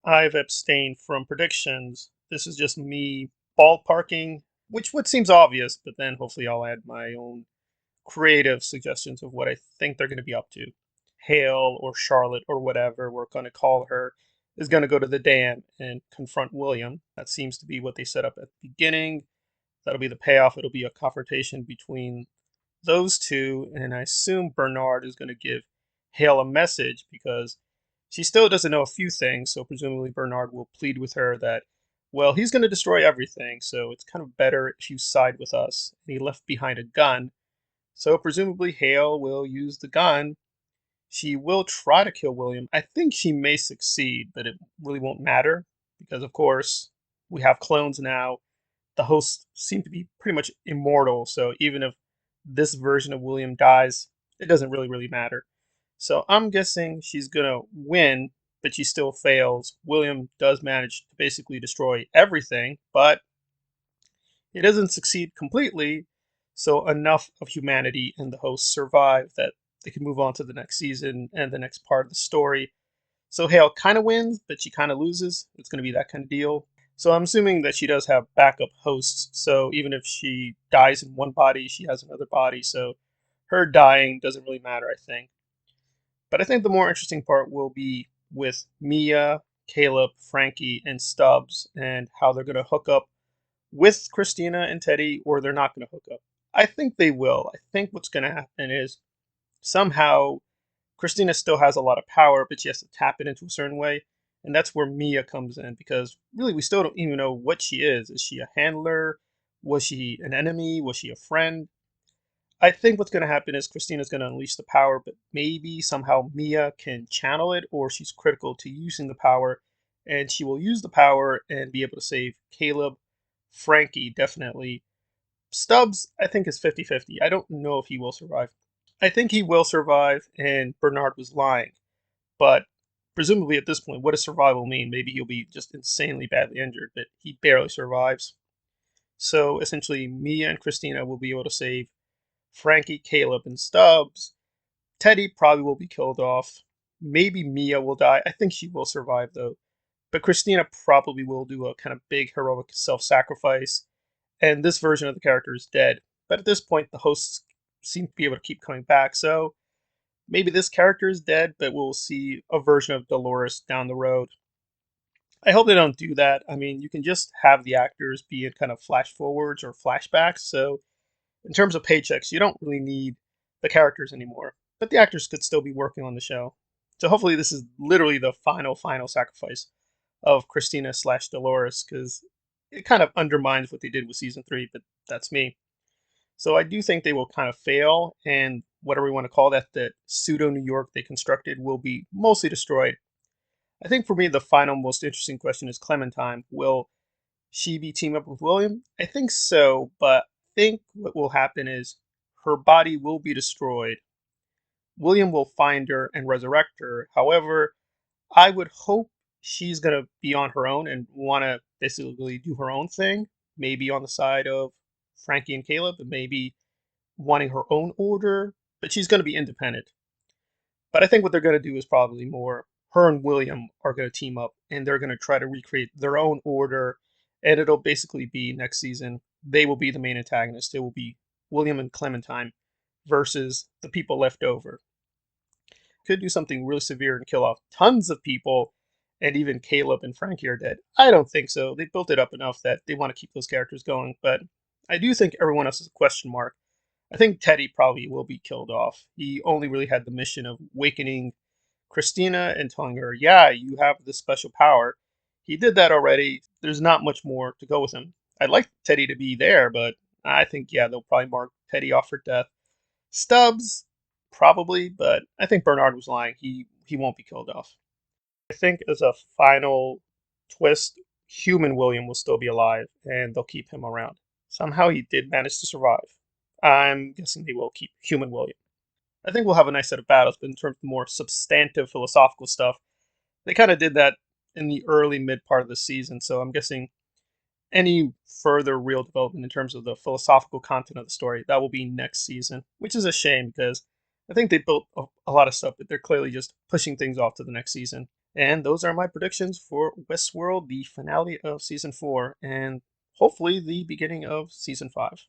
I've abstained from predictions. This is just me ballparking, which what seems obvious, but then hopefully I'll add my own creative suggestions of what I think they're going to be up to. Hale or Charlotte or whatever we're going to call her is going to go to the dam and confront William. That seems to be what they set up at the beginning. That'll be the payoff. It'll be a confrontation between those two, and I assume Bernard is going to give Hale a message because she still doesn't know a few things. So presumably Bernard will plead with her that, well, he's going to destroy everything, so it's kind of better if you side with us. And he left behind a gun, so presumably Hale will use the gun. She will try to kill William. I think she may succeed, but it really won't matter because, of course, we have clones now. The hosts seem to be pretty much immortal, so even if this version of William dies, it doesn't really matter. So I'm guessing she's gonna win, but she still fails. William does manage to basically destroy everything, but he doesn't succeed completely, so enough of humanity and the hosts survive that they can move on to the next season and the next part of the story. So Hale kind of wins, but she kind of loses. It's going to be that kind of deal. So I'm assuming that she does have backup hosts. So even if she dies in one body, she has another body. So her dying doesn't really matter, I think. But I think the more interesting part will be with Mia, Caleb, Frankie, and Stubbs and how they're going to hook up with Christina and Teddy, or they're not going to hook up. I think they will. I think what's going to happen is somehow Christina still has a lot of power, but she has to tap it into a certain way. And that's where Mia comes in because really we still don't even know what she is. Is she a handler? Was she an enemy? Was she a friend? I think what's going to happen is Christina's going to unleash the power, but maybe somehow Mia can channel it, or she's critical to using the power, and she will use the power and be able to save Caleb. Frankie, definitely. Stubbs, I think, is 50-50. I don't know if he will survive. I think he will survive, and Bernard was lying. But presumably at this point, what does survival mean? Maybe he'll be just insanely badly injured, but he barely survives. So essentially, Mia and Christina will be able to save Frankie, Caleb, and Stubbs. Teddy probably will be killed off. Maybe Mia will die. I think she will survive, though. But Christina probably will do a kind of big heroic self sacrifice. And this version of the character is dead. But at this point, the hosts seem to be able to keep coming back. So maybe this character is dead, but we'll see a version of Dolores down the road. I hope they don't do that. I mean, you can just have the actors be in kind of flash forwards or flashbacks. So, in terms of paychecks, you don't really need the characters anymore. But the actors could still be working on the show. So, hopefully, this is literally the final sacrifice of Christina slash Dolores because it kind of undermines what they did with season three, but that's me. So I do think they will kind of fail, and whatever we want to call that, the pseudo New York they constructed will be mostly destroyed. I think for me, the final most interesting question is Clementine. Will she be team up with William? I think so, but I think what will happen is her body will be destroyed. William will find her and resurrect her. However, I would hope she's going to be on her own and want to basically do her own thing, maybe on the side of Frankie and Caleb, and maybe wanting her own order, but she's going to be independent. But I think what they're going to do is probably more her and William are going to team up and they're going to try to recreate their own order. And it'll basically be next season, they will be the main antagonist. It will be William and Clementine versus the people left over. Could do something really severe and kill off tons of people, and even Caleb and Frankie are dead. I don't think so. They built it up enough that they want to keep those characters going, but I do think everyone else is a question mark. I think Teddy probably will be killed off. He only really had the mission of awakening Christina and telling her, yeah, you have this special power. He did that already. There's not much more to go with him. I'd like Teddy to be there, but I think, yeah, they'll probably mark Teddy off for death. Stubbs, probably, but I think Bernard was lying. He won't be killed off. I think as a final twist, human William will still be alive, and they'll keep him around. Somehow he did manage to survive. I'm guessing they will keep human William. I think we'll have a nice set of battles, but in terms of more substantive philosophical stuff, they kind of did that in the early mid part of the season. So I'm guessing any further real development in terms of the philosophical content of the story that will be next season, which is a shame because I think they built a lot of stuff, but they're clearly just pushing things off to the next season. And those are my predictions for Westworld, the finale of season 4, and hopefully the beginning of season 5.